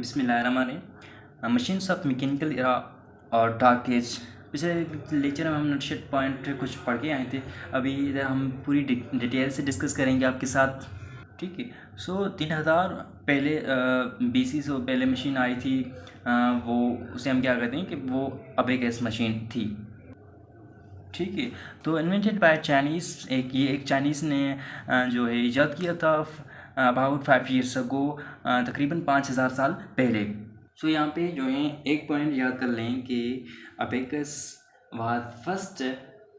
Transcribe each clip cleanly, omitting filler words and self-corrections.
बिस्मिल्लाहिर्रहमानिर्रहीम। Machines of mechanical era और dark as. पिछले लेक्चर में हम नोटेड पॉइंट कुछ पढ़ के आए थे। अभी इधर हम पूरी डिटेल से डिस्कस करेंगे आपके साथ। ठीक है। सो 3000 पहले BC से पहले मशीन आई थी। वो उसे हम क्या कहते हैं कि वो अबेकस मशीन थी। ठीक है। तो इन्वेंटेड बाय चाइनीज़, एक चाइनीज़ ने जो है ईजाद किया था अबाउट 5 ईयर्स अगो, तकरीबन 5000 साल पहले। सो यहाँ पे जो है एक पॉइंट याद कर लें कि abacus was first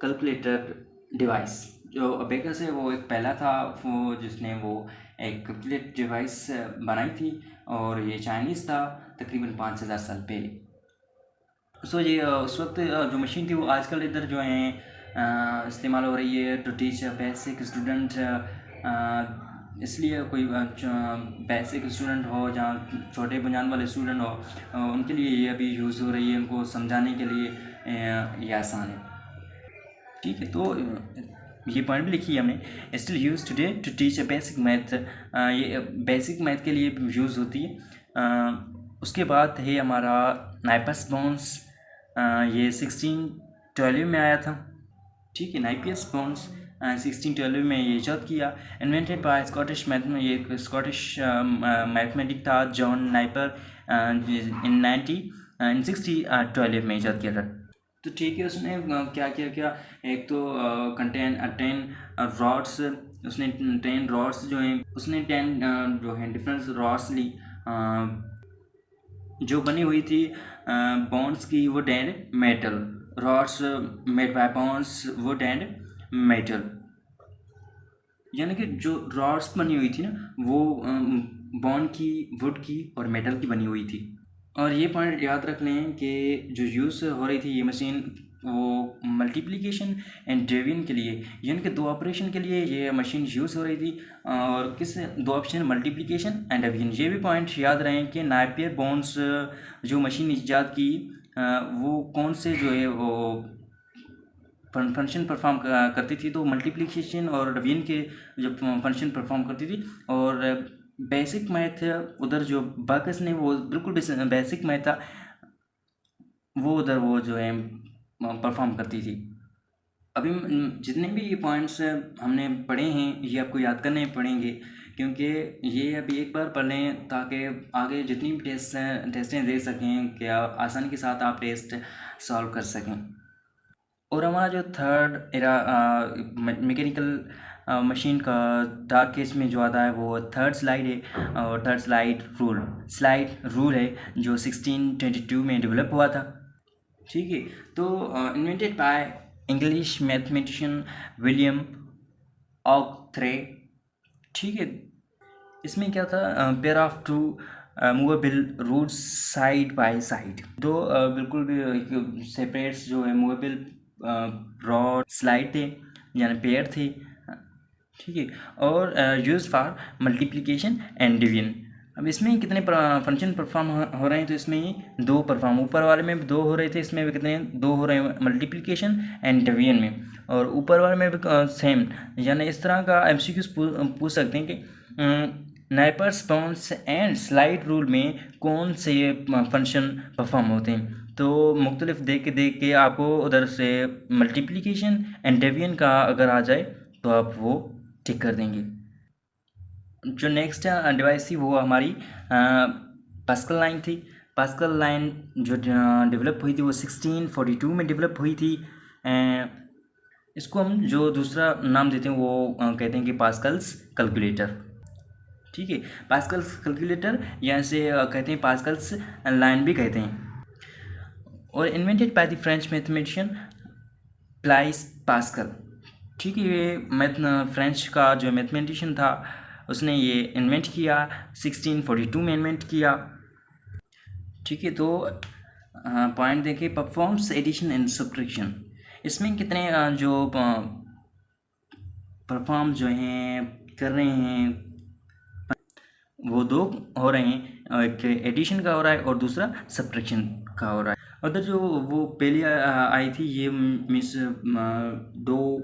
calculator device. जो अबेकस है वो एक पहला था वो जिसने वो एक कैलकुलेटर डिवाइस बनाई थी, और ये चाइनीज़ था तकरीबन 5000 साल पहले। सो ये उस वक्त जो मशीन थी वो आजकल इधर जो है इस्तेमाल हो रही है टू टीच बेसिक स्टूडेंट। इसलिए कोई बेसिक स्टूडेंट हो, जहाँ छोटे बुनियाद वाले स्टूडेंट हो, उनके लिए ये अभी यूज़ हो रही है। उनको समझाने के लिए ये आसान है। ठीक है। तो ये पॉइंट भी लिखी है हमने, still use today to teach a basic math. ये बेसिक मैथ के लिए यूज़ होती है। उसके बाद है हमारा नाइपस बोन्स। ये 1612 में आया था। ठीक है। नाइपियस बोन्स 1612 में ये ईजाद किया। इन्वेंटेड बाय स्कॉटिश ये एक स्कॉटिश मैथमेटिक था, जॉन नाइपर, इन 1612 में ईजाद किया था। तो ठीक है। उसने क्या किया क्या, एक तो कंटेन 10 रॉड्स, उसने 10 रॉड्स जो हैं, उसने 10 जो है डिफरेंट रॉड्स ली जो बनी हुई थी बॉन्ड्स की would and metal. Rods made by bonds would and metal, यानी कि जो रॉड्स बनी हुई थी ना वो बॉन्ड की, वुड की और मेटल की बनी हुई थी। और ये पॉइंट याद रख लें कि जो यूज़ हो रही थी ये मशीन वो मल्टीप्लिकेशन एंड डिवीजन के लिए, यानी कि 2 ऑपरेशन के लिए ये मशीन यूज़ हो रही थी। और किस 2 ऑप्शन, मल्टीप्लिकेशन एंड डिवीजन। ये भी पॉइंट याद रहें कि नाइपियर बोन्स जो मशीन ईजाद की वो कौन से जो है वो फंक्शन परफॉर्म करती थी, तो मल्टीप्लिकेशन और डिवीजन के जो फंक्शन परफॉर्म करती थी। और बेसिक मैथ उधर जो बाकस ने वो बिल्कुल बेसिक मैथ था वो उधर वो जो है परफॉर्म करती थी। अभी जितने भी ये पॉइंट्स हमने पढ़े हैं ये आपको याद करने पड़ेंगे, क्योंकि ये अभी एक बार पढ़ लें ताकि आगे जितनी भी टेस्टें दे सकें कि आसानी के साथ आप टेस्ट सॉल्व कर सकें। और हमारा जो थर्ड एरा मैकेनिकल मशीन का डार्क एज में जो आता है वो थर्ड स्लाइड है, और थर्ड स्लाइड रूल है जो 1622 में डेवलप हुआ था। ठीक है। तो invented by English mathematician William ऑक्ट्रे। ठीक है। इसमें क्या था, pair of 2 movable rules side by side. दो बिल्कुल भी सेपरेट जो है मूवेबल रॉड स्लाइड थे, यानी पेयर थे। ठीक है। और use for multiplication and division. अब इसमें कितने फंक्शन परफॉर्म हो रहे हैं, तो इसमें 2 परफॉर्म, ऊपर वाले में भी 2 हो रहे थे, इसमें भी कितने 2 हो रहे हैं मल्टीप्लिकेशन एंड डिवीजन में। और ऊपर वाले में भी सेम, यानी इस तरह का MCQs पूछ सकते हैं कि NIPERs bounce and slide rule में कौन से फंक्शन परफॉर्म होते हैं। तो मुख्तलिफ देख के आपको उधर से मल्टीप्लिकेशन एंड डिवीजन का अगर आ जाए तो आप वो टिक कर देंगे। जो नेक्स्ट डिवाइस थी वो हमारी पास्कल लाइन थी। पास्कल लाइन जो डेवलप हुई थी वो 1642 में डेवलप हुई थी। इसको हम जो दूसरा नाम देते हैं वो कहते हैं कि पास्कल्स कैलकुलेटर। ठीक है। पास्कल्स कैलकुलेटर या इसे कहते हैं पास्कल्स लाइन भी कहते हैं। और invented by the French mathematician Blaise pascal. ठीक है। ये फ्रेंच का जो मैथमेटिशियन था उसने ये इन्वेंट किया, 1642 में इन्वेंट किया। ठीक है। तो पॉइंट देखिए, परफॉर्म्स एडिशन एंड सब्ट्रैक्शन। इसमें कितने जो परफॉर्म जो हैं कर रहे हैं वो 2 हो रहे हैं, एक एडिशन का हो रहा है और दूसरा सब्ट्रैक्शन का हो रहा है। उधर जो वो पहली आई थी ये मिस 2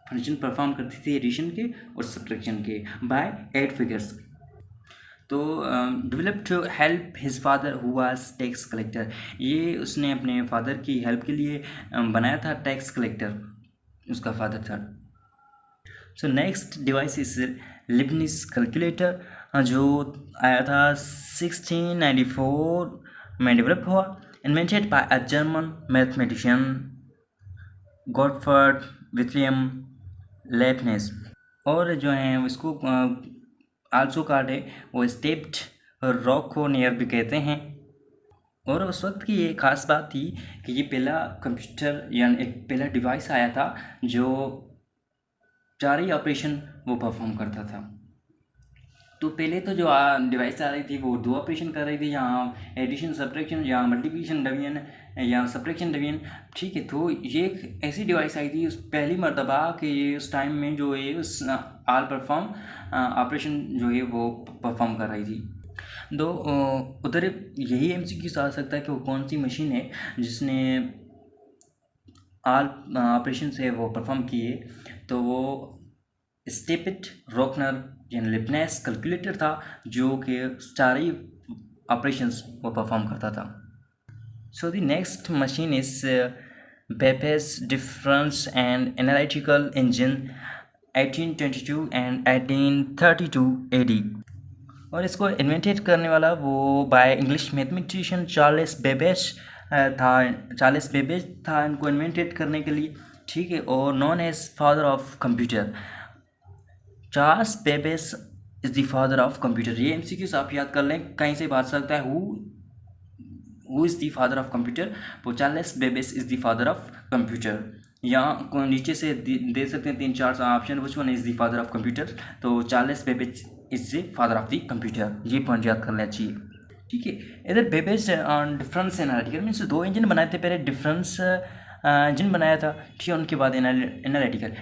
फंक्शन परफॉर्म करती थी एडिशन के और सब्ट्रैक्शन के बाय 8 फिगर्स। तो develop to help his father who was tax collector, ये उसने अपने फादर की हेल्प के लिए बनाया था, टैक्स कलेक्टर उसका फादर था। So next device is Leibniz calculator, जो आया था 1694 में डेवलप हुआ, invented by a German mathematician Gottfried William Leibniz. और जो है इसको आल्सो कार्ड है वो स्टेप्ड रॉक को नियर भी कहते हैं। और उस वक्त की ये खास बात थी कि ये पहला कंप्यूटर यानी एक पहला डिवाइस आया था जो 4 ही ऑपरेशन वो परफॉर्म करता था। तो पहले तो जो डिवाइस आ रही थी वो 2 ऑपरेशन कर रही थी, यहाँ एडिशन सब्ट्रैक्शन या मल्टीप्लिकेशन डिवीजन या सब्ट्रैक्शन डिवीजन, ठीक है। तो ये एक ऐसी डिवाइस आई थी उस पहली मर्तबा कि ये उस टाइम में जो है उस आल परफॉर्म ऑपरेशन जो है वो परफॉर्म कर रही थी। तो उधर यही MCQ आ सकता है कि वो कौन सी मशीन है जिसने आल ऑपरेशन से वो परफॉर्म किए, तो वो स्टेपिट रोकनर यानी लिबनेस कैलकुलेटर था जो कि सारी ऑपरेशंस वो परफॉर्म करता था। So the next machine is Babbage difference and analytical engine 1822 and 1832 AD। और इसको इन्वेंटेड करने वाला वो by English mathematician Charles Babbage था इनको इन्वेंटेड करने के लिए, ठीक है। और known as father of computer, Charles Babbage is the father of computer. ये MCQs आप याद कर लें, कहीं से बात सकता है who is the father of computer, वो Charles Babbage is the father of computer. यहाँ नीचे से दे सकते हैं 3-4 option, which one is the father of computer, तो Charles Babbage is the father of the computer, ये पॉइंट याद करना चाहिए, ठीक है। इधर Babbage difference analytical means 2 engine बनाए थे, पहले डिफरेंस इंजन बनाया था, ठीक है, उनके बाद एनालिटिकल।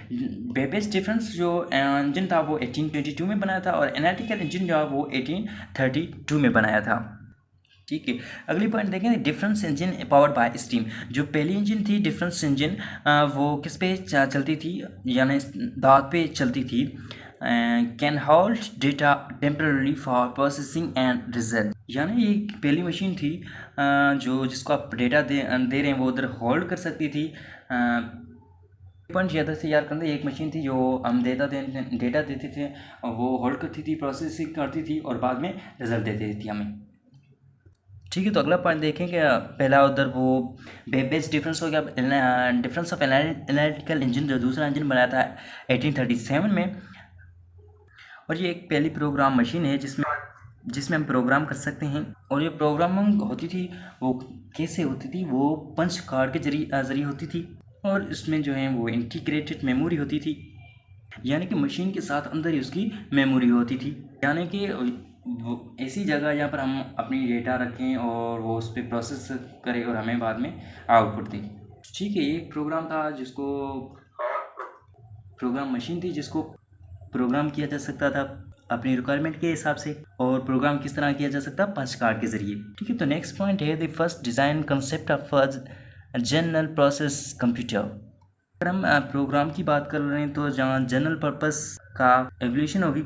बेबेज डिफरेंस जो इंजन था वो 1822 में बनाया था और एनालिटिकल इंजन जो है वो 1832 में बनाया था, ठीक है। अगली पॉइंट देखें, difference engine powered by steam. जो पहली इंजन थी डिफरेंस इंजन वो किस पे चलती थी, यानी दांत पे चलती थी। Can hold data temporary for processing and result, यानी ये पहली मशीन थी जो जिसको आप डेटा दे रहे हैं वो उधर होल्ड कर सकती थी। पॉइंट ज़्यादा से याद करते, एक मशीन थी जो हम डेटा देते थे और वो होल्ड करती थी, प्रोसेसिंग करती थी और बाद में रिजल्ट दे देती थी हमें, ठीक है। तो अगला पॉइंट देखें कि पहला उधर वो बेबेज डिफरेंस हो गया, डिफरेंस ऑफ एनालिटिकल इंजन जो दूसरा इंजन बनाया था 1837 में। और ये एक पहली प्रोग्राम मशीन है जिसमें हम प्रोग्राम कर सकते हैं। और ये प्रोग्रामिंग होती थी वो कैसे होती थी, वो पंच कार्ड के जरिए होती थी। और इसमें जो है वो इंटीग्रेटेड मेमोरी होती थी, यानी कि मशीन के साथ अंदर ही उसकी मेमोरी होती थी, यानी कि वो ऐसी जगह जहाँ पर हम अपनी डेटा रखें और वो उस पर प्रोसेस करे और हमें बाद में आउटपुट दे, ठीक है। ये एक प्रोग्राम था जिसको प्रोग्राम मशीन थी जिसको प्रोग्राम किया जा सकता था अपनी रिक्वायरमेंट के हिसाब से। और प्रोग्राम किस तरह किया जा सकता, पंच कार्ड के जरिए, ठीक है। तो नेक्स्ट पॉइंट है the first design concept of general process computer. अगर हम प्रोग्राम की बात कर रहे हैं तो जहाँ जनरल पर्पस का एवोल्यूशन होगी,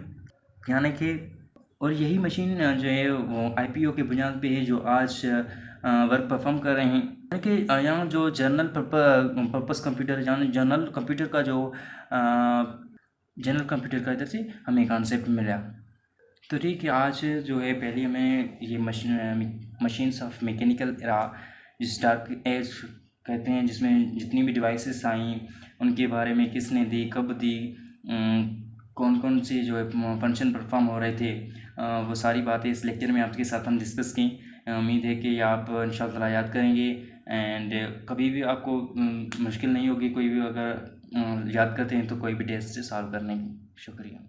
यानी कि और यही मशीन जो है वो IPO के बुनियाद पे है जो आज वर्क परफॉर्म कर रहे हैं, यानी कि यहाँ जो जनरल पर्पस कंप्यूटर यानी जनरल कंप्यूटर का जो जनरल कंप्यूटर का इधर से हमें कॉन्सेप्ट मिला। तो ठीक है, आज जो है पहले हमें ये मशीन्स ऑफ मैकेनिकल एरा जिस डार्क एज कहते हैं, जिसमें जितनी भी डिवाइसेस आई उनके बारे में किसने दी, कब दी, कौन कौन से जो है फंक्शन परफॉर्म हो रहे थे, वो सारी बातें इस लेक्चर में आपके साथ हम डिस्कस की। उम्मीद है कि आप इंशाअल्लाह याद करेंगे एंड कभी भी आपको मुश्किल नहीं होगी, कोई भी अगर याद करते हैं तो कोई भी टेस्ट सॉल्व करने की। शुक्रिया।